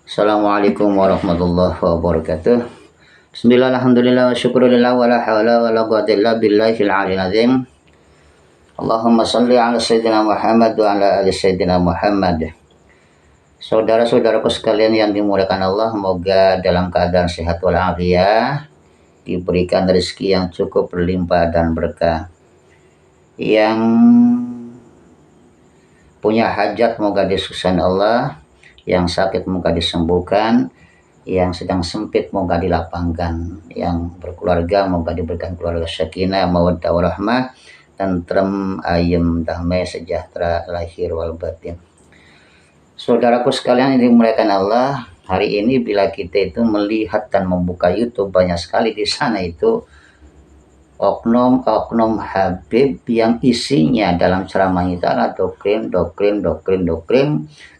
Assalamualaikum warahmatullahi wabarakatuh. Bismillah, alhamdulillah, wa syukurillah, wa la hawla wa la quwwata illa billahil aliyil azim. Allahumma salli ala sayyidina Muhammad wa ala ali sayyidina Muhammad. Saudara-saudaraku sekalian yang dimuliakan Allah, semoga dalam keadaan sehat walafiat, diberikan rezeki yang cukup, berlimpah dan berkah. Yang punya hajat semoga disukseskan Allah, yang sakit moga disembuhkan, yang sedang sempit moga dilapangkan, yang berkeluarga moga diberikan keluarga sakinah, mawaddah warahmah, tentrem, ayem, damai, sejahtera lahir wal batin. Saudaraku sekalian yang dimuliakan Allah, hari ini bila kita itu melihat dan membuka YouTube, banyak sekali di sana itu oknum Habib yang isinya dalam ceramah itu adalah doktrin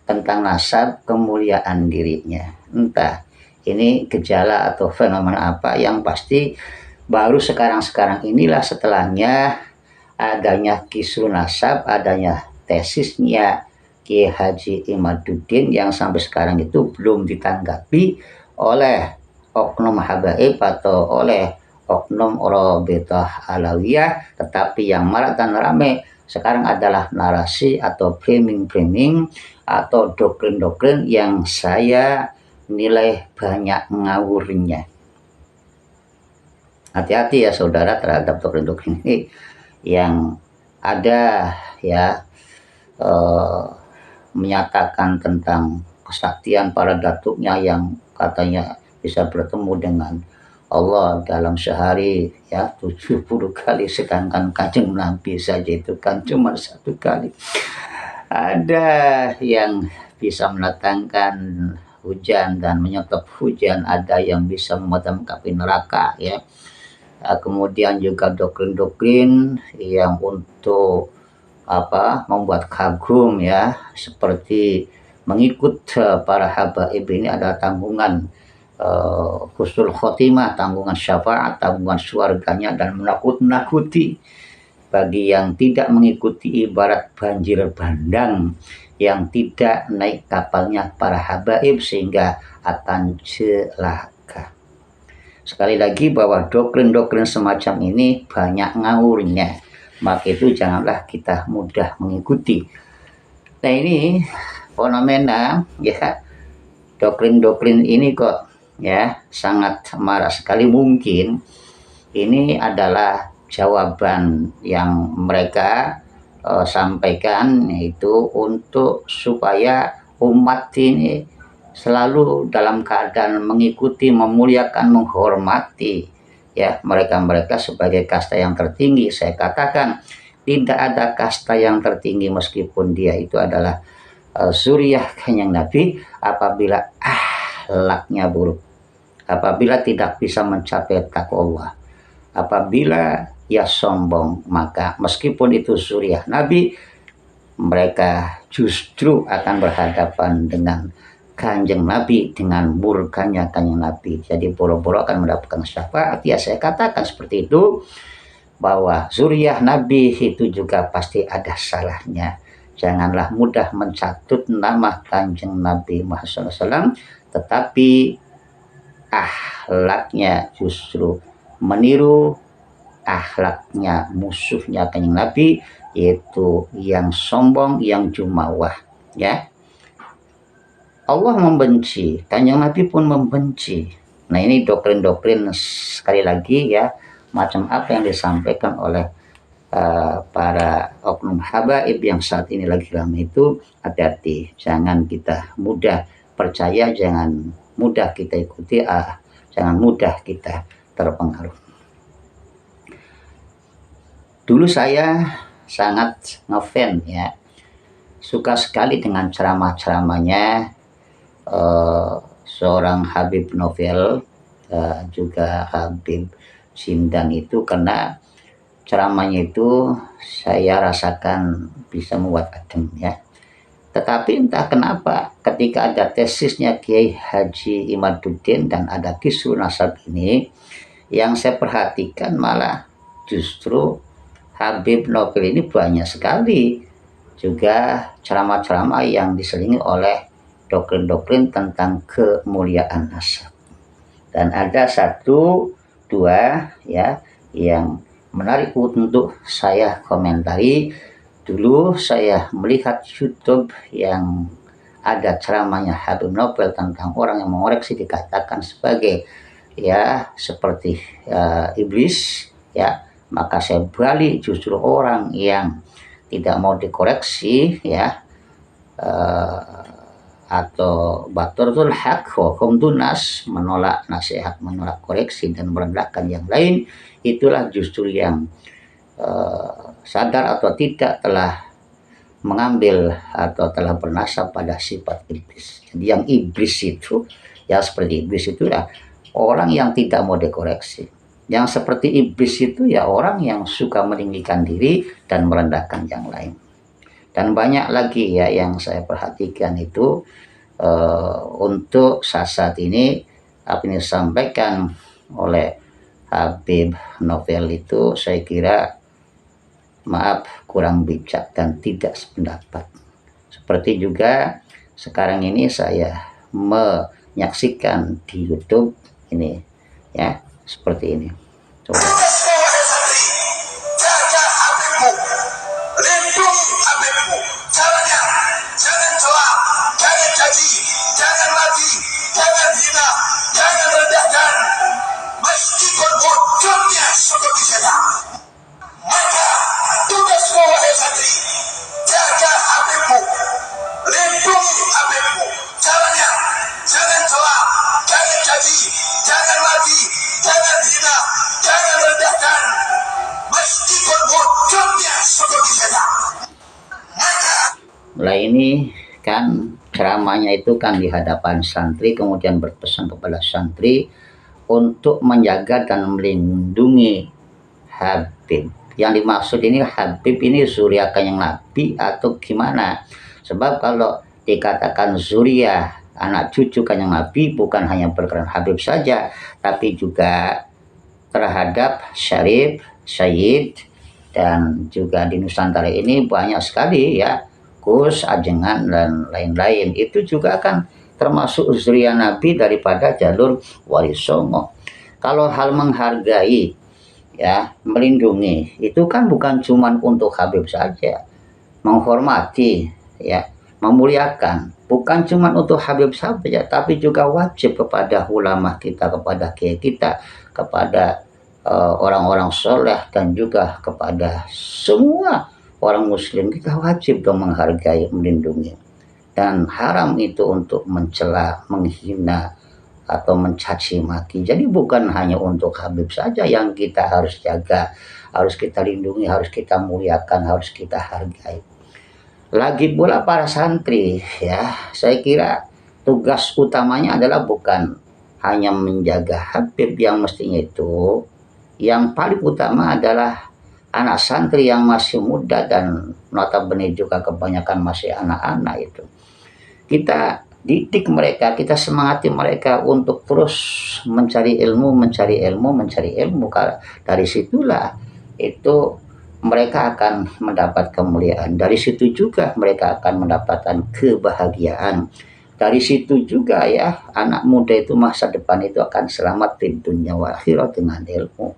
tentang nasab kemuliaan dirinya. Entah ini gejala atau fenomena apa, yang pasti baru sekarang inilah setelahnya adanya kisru nasab, adanya tesisnya Kiai Haji Imaduddin yang sampai sekarang itu belum ditanggapi oleh oknum habaib atau oleh oknum Rabithah Alawiyah, tetapi yang marak dan ramai sekarang adalah narasi atau framing atau doktrin yang saya nilai banyak ngawurnya. Hati-hati ya saudara terhadap doktrin ini yang ada ya, menyatakan tentang kesaktian para datuknya yang katanya bisa bertemu dengan Allah dalam sehari ya 70 kali, sedangkan Kanjeng Nabi saja itu kan cuma 1 kali. Ada yang bisa mendatangkan hujan dan menyetop hujan, ada yang bisa memadamkan api neraka ya. Kemudian juga doktrin yang untuk membuat kagum ya, seperti mengikut para habaib ini ada tanggungan husnul khotimah, tanggungan syafaat, tanggungan surganya, dan menakut-nakuti bagi yang tidak mengikuti ibarat banjir bandang yang tidak naik kapalnya para habaib sehingga akan celaka. Sekali lagi bahwa doktrin semacam ini banyak ngawurnya, maka itu janganlah kita mudah mengikuti. Nah ini fenomena ya, doktrin ini kok ya sangat marah sekali. Mungkin ini adalah jawaban yang mereka sampaikan, yaitu untuk supaya umat ini selalu dalam keadaan mengikuti, memuliakan, menghormati ya mereka sebagai kasta yang tertinggi. Saya katakan tidak ada kasta yang tertinggi meskipun dia itu adalah zuriyah Kanjeng Nabi apabila akhlaknya buruk, apabila tidak bisa mencapai takwa Allah, apabila ia sombong, maka meskipun itu zuriyah Nabi, mereka justru akan berhadapan dengan Kanjeng Nabi, dengan murkanya Kanjeng Nabi. Jadi boro-boro akan mendapatkan syafaat. Ya saya katakan seperti itu, bahwa zuriyah Nabi itu juga pasti ada salahnya. Janganlah mudah mencatut nama Kanjeng Nabi Muhammad SAW, tetapi akhlaknya justru meniru akhlaknya musuhnya Kanjeng Nabi, yaitu yang sombong, yang jumawah ya. Allah membenci, Kanjeng Nabi pun membenci. Nah ini doktrin sekali lagi ya, macam apa yang disampaikan oleh para oknum habaib yang saat ini lagi ramai itu. Hati-hati, jangan kita mudah percaya, jangan mudah kita ikuti, jangan mudah kita terpengaruh. Dulu saya sangat ngefans ya, suka sekali dengan ceramah-ceramahnya seorang Habib Novel, juga Habib Sindan itu, karena ceramahnya itu saya rasakan bisa membuat adem ya. Tetapi entah kenapa ketika ada tesisnya Kiai Haji Imaduddin dan ada kisru nasab ini, yang saya perhatikan malah justru Habib Novel ini banyak sekali juga ceramah-ceramah yang diselingi oleh doktrin-doktrin tentang kemuliaan nasab. Dan ada satu dua ya yang menarik untuk saya komentari. Dulu saya melihat YouTube yang ada ceramahnya Habib Novel tentang orang yang mengoreksi dikatakan sebagai ya seperti iblis ya, maka saya balik justru orang yang tidak mau dikoreksi ya atau baturul haq hukum tunas, menolak nasihat, menolak koreksi dan merendahkan yang lain, itulah justru yang sadar atau tidak telah mengambil atau telah bernasab pada sifat iblis. Jadi yang iblis itu, ya seperti iblis itu ya orang yang tidak mau dikoreksi. Yang seperti iblis itu ya orang yang suka meninggikan diri dan merendahkan yang lain. Dan banyak lagi ya yang saya perhatikan itu untuk saat ini apa yang disampaikan oleh Habib Novel itu saya kira maaf kurang bijak dan tidak sependapat. Seperti juga sekarang ini saya menyaksikan di YouTube ini ya seperti ini. Coba. Nah ini kan ceramahnya itu kan di hadapan santri, kemudian berpesan kepada santri untuk menjaga dan melindungi Habib. Yang dimaksud ini Habib ini zuriat Kanjeng Nabi atau gimana? Sebab kalau dikatakan zuriat anak cucu Kanjeng Nabi bukan hanya berkenan Habib saja, tapi juga terhadap Syarif, Syed, dan juga di Nusantara ini banyak sekali ya, Gus, Ajengan, dan lain-lain. Itu juga akan termasuk zuriat Nabi daripada jalur Wali Songo. Kalau hal menghargai, ya melindungi, itu kan bukan cuma untuk Habib saja. Menghormati, ya memuliakan, bukan cuma untuk Habib saja, tapi juga wajib kepada ulama kita, kepada kiai kita, kepada orang-orang soleh, dan juga kepada semua orang muslim. Kita wajib dong menghargai, melindungi. Dan haram itu untuk mencela, menghina, atau mencaci maki. Jadi bukan hanya untuk Habib saja yang kita harus jaga, harus kita lindungi, harus kita muliakan, harus kita hargai. Lagi pula para santri ya, saya kira tugas utamanya adalah bukan hanya menjaga Habib yang mestinya itu. Yang paling utama adalah anak santri yang masih muda dan notabene juga kebanyakan masih anak-anak itu. Kita didik mereka, kita semangati mereka untuk terus mencari ilmu, mencari ilmu, mencari ilmu. Dari situlah itu mereka akan mendapat kemuliaan. Dari situ juga mereka akan mendapatkan kebahagiaan. Dari situ juga ya anak muda itu masa depan itu akan selamat di dunia wal akhirat dengan ilmu.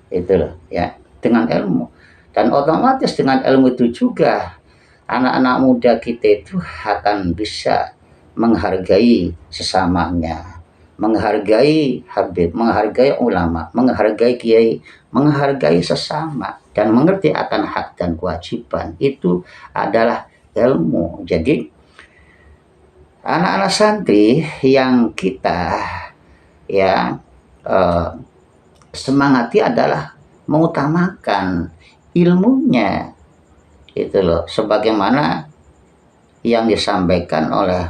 Itu loh ya, dengan ilmu. Dan otomatis dengan ilmu itu juga anak-anak muda kita itu akan bisa menghargai sesamanya, menghargai Habib, menghargai ulama, menghargai kiai, menghargai sesama, dan mengerti akan hak dan kewajiban. Itu adalah ilmu. Jadi anak-anak santri yang kita ya semangati adalah mengutamakan ilmunya itu loh, sebagaimana yang disampaikan oleh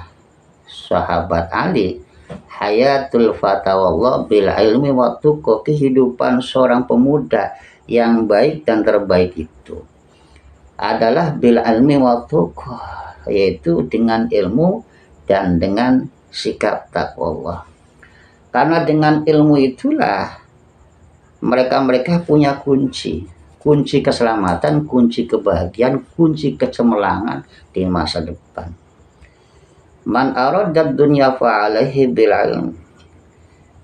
sahabat Ali, hayatul fatawallah bil ilmi wa tuqa, kehidupan seorang pemuda yang baik dan terbaik itu adalah bil ilmi wa tuqa, yaitu dengan ilmu dan dengan sikap takwa. Karena dengan ilmu itulah mereka punya kunci keselamatan, kunci kebahagiaan, kunci kecemerlangan di masa depan. Man aradad dunya fa'alaihi bil ilm.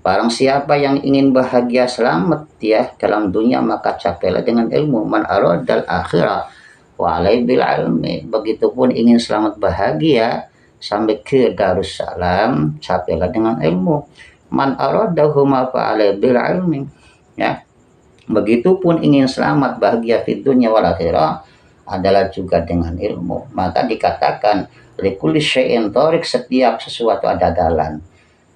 Barang siapa yang ingin bahagia selamat ya dalam dunia, maka capailah dengan ilmu. Man aradal akhirah wa alaihi bil ilmi. Begitupun ingin selamat bahagia sampai ke Darussalam, capailah dengan ilmu. Man aradahuma fa alaihi bil ilmi. Ya. Begitupun ingin selamat bahagia di dunia wal akhirah adalah juga dengan ilmu. Maka dikatakan likulli syai'in thariq, setiap sesuatu ada jalan.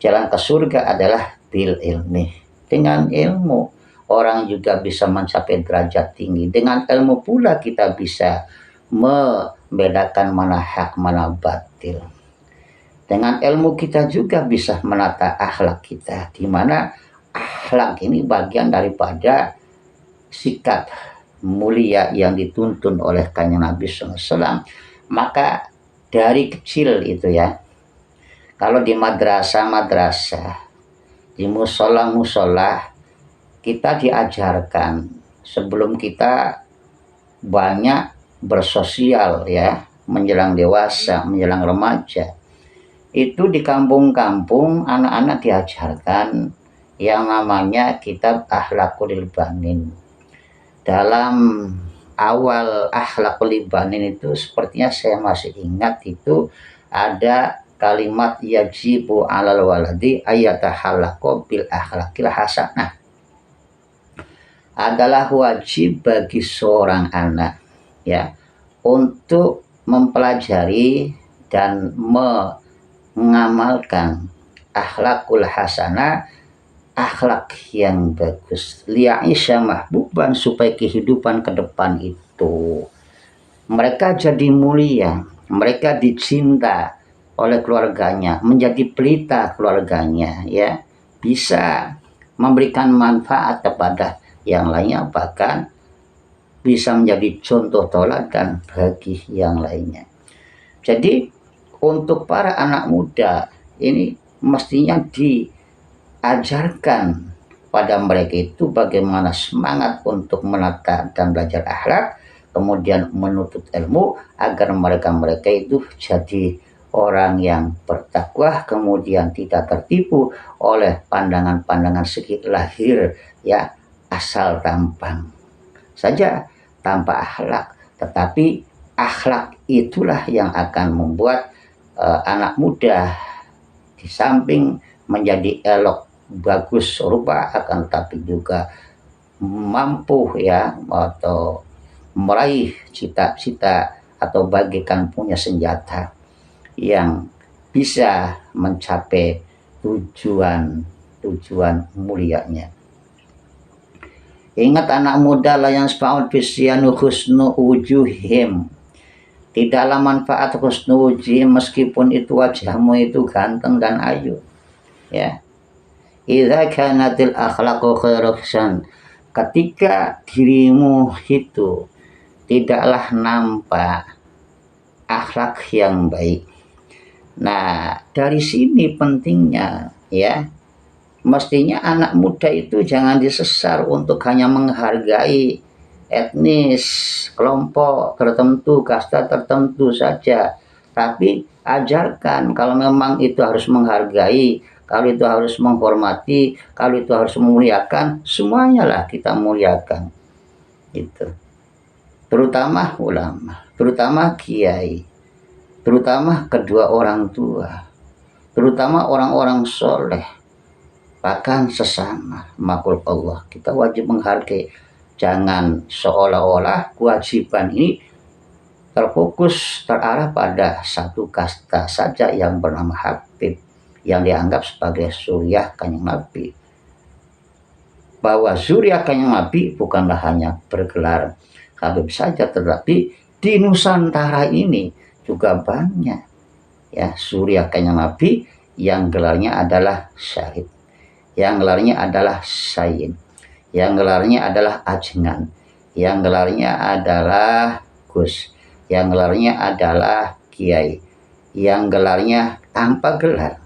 Jalan ke surga adalah bil ilmi. Dengan ilmu orang juga bisa mencapai derajat tinggi. Dengan ilmu pula kita bisa membedakan mana hak mana batil. Dengan ilmu kita juga bisa menata akhlak kita, di mana akhlak ini bagian daripada sikap mulia yang dituntun oleh Kanjeng Nabi SAW. Maka dari kecil itu ya, kalau di madrasah, di musola, kita diajarkan sebelum kita banyak bersosial ya, menjelang dewasa, menjelang remaja. Itu di kampung-kampung anak-anak diajarkan yang namanya kitab Akhlaqul Banin. Dalam awal Akhlaqul Banin itu sepertinya saya masih ingat, itu ada kalimat yajibu alal waladi ayatahallaqo bil akhlaqil hasanah. Adalah wajib bagi seorang anak ya untuk mempelajari dan mengamalkan akhlakul hasanah, akhlak yang bagus, li'aisha mahbuban, supaya kehidupan ke depan itu mereka jadi mulia, mereka dicinta oleh keluarganya, menjadi pelita keluarganya ya, bisa memberikan manfaat kepada yang lainnya, bahkan bisa menjadi contoh teladan bagi yang lainnya. Jadi untuk para anak muda ini mestinya diajarkan pada mereka itu bagaimana semangat untuk menata dan belajar akhlak, kemudian menuntut ilmu agar mereka itu jadi orang yang bertakwa, kemudian tidak tertipu oleh pandangan-pandangan segi lahir ya, asal tampang saja tanpa akhlak. Tetapi akhlak itulah yang akan membuat anak muda di samping menjadi elok bagus rupa, akan tetapi juga mampu ya atau meraih cita-cita atau bagaikan punya senjata yang bisa mencapai tujuan mulianya. Ingat anak muda la yang sepa'ud bisyanu husnu wujuhim. Tidaklah manfaat husnu wujuhim meskipun itu wajahmu itu ganteng dan ayu. Ya. Idza kanatil akhlaqu khairan. Ketika dirimu itu tidaklah nampak akhlak yang baik. Nah, dari sini pentingnya ya, mestinya anak muda itu jangan disesar untuk hanya menghargai etnis, kelompok tertentu, kasta tertentu saja. Tapi ajarkan kalau memang itu harus menghargai, kalau itu harus menghormati, kalau itu harus memuliakan, semuanya lah kita muliakan. Itu. Terutama ulama, terutama kiai, terutama kedua orang tua, terutama orang-orang soleh, bahkan sesama makhluk Allah. Kita wajib menghargai. Jangan seolah-olah kewajiban ini terfokus, terarah pada satu kasta saja yang bernama Habib, yang dianggap sebagai suriah Kanjeng Nabi. Bahwa suriah Kanjeng Nabi bukanlah hanya bergelar Habib saja, tetapi di Nusantara ini juga banyak ya suriah Kanjeng Nabi yang gelarnya adalah syahid, yang gelarnya adalah sayyid, yang gelarnya adalah ajengan, yang gelarnya adalah gus, yang gelarnya adalah kiai, yang gelarnya tanpa gelar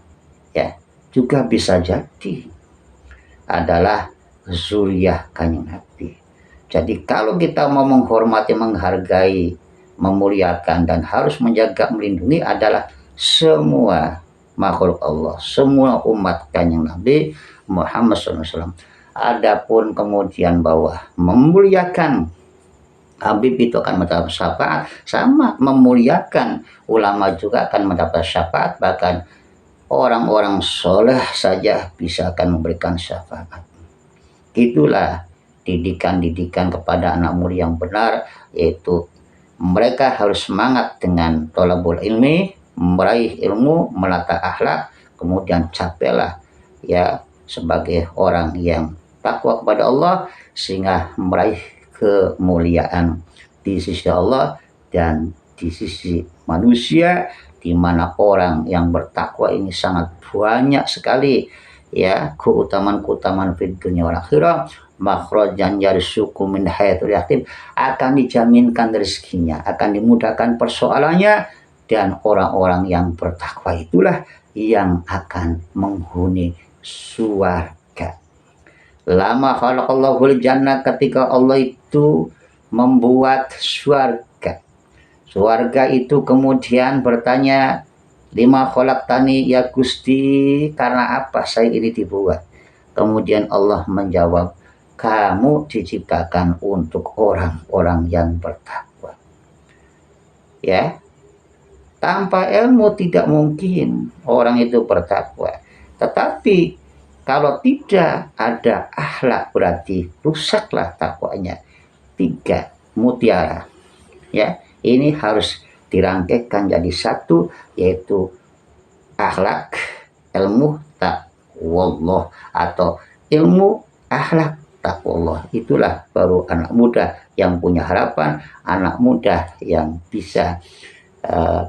ya juga bisa jadi adalah zuriyah Kanjeng Nabi. Jadi kalau kita mau menghormati, menghargai, memuliakan dan harus menjaga, melindungi adalah semua makhluk Allah, semua umat Kanjeng Nabi Muhammad SAW. Adapun kemudian bahwa memuliakan Habib itu akan mendapat syafaat, sama memuliakan ulama juga akan mendapat syafaat, bahkan orang-orang soleh saja bisa akan memberikan syafaat. Itulah didikan-didikan kepada anak murid yang benar, yaitu mereka harus semangat dengan thalabul ilmi, meraih ilmu, menata akhlak, kemudian capailah ya sebagai orang yang takwa kepada Allah sehingga meraih kemuliaan di sisi Allah dan di sisi manusia, di mana orang yang bertakwa ini sangat banyak sekali ya keutamaan-keutamaan di dunia wal akhirah. Makhrajan yarzuqu min haitsu yahtasib, akan dijaminkan rezekinya, akan dimudahkan persoalannya, dan orang-orang yang bertakwa itulah yang akan menghuni surga. Lama khalaqallahu jannah, ketika Allah itu membuat surga. Surga itu kemudian bertanya, lima khalaqtani ya Gusti, karena apa saya ini dibuat? Kemudian Allah menjawab, kamu diciptakan untuk orang-orang yang bertakwa. Ya, tanpa ilmu tidak mungkin orang itu bertakwa. Tetapi kalau tidak ada akhlak berarti rusaklah takwanya. 3 mutiara. Ya, ini harus dirangkaikan jadi satu, yaitu akhlak, ilmu, taqwallah, atau ilmu, akhlak, taqwallah. Itulah baru anak muda yang punya harapan, anak muda yang bisa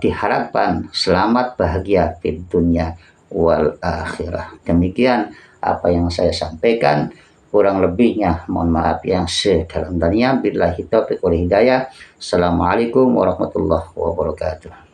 diharapkan selamat bahagia di dunia wal akhirah. Demikian apa yang saya sampaikan, kurang lebihnya mohon maaf yang sedalam-dalamnya. Billahi taufiq wal hidayah. Assalamualaikum warahmatullahi wabarakatuh.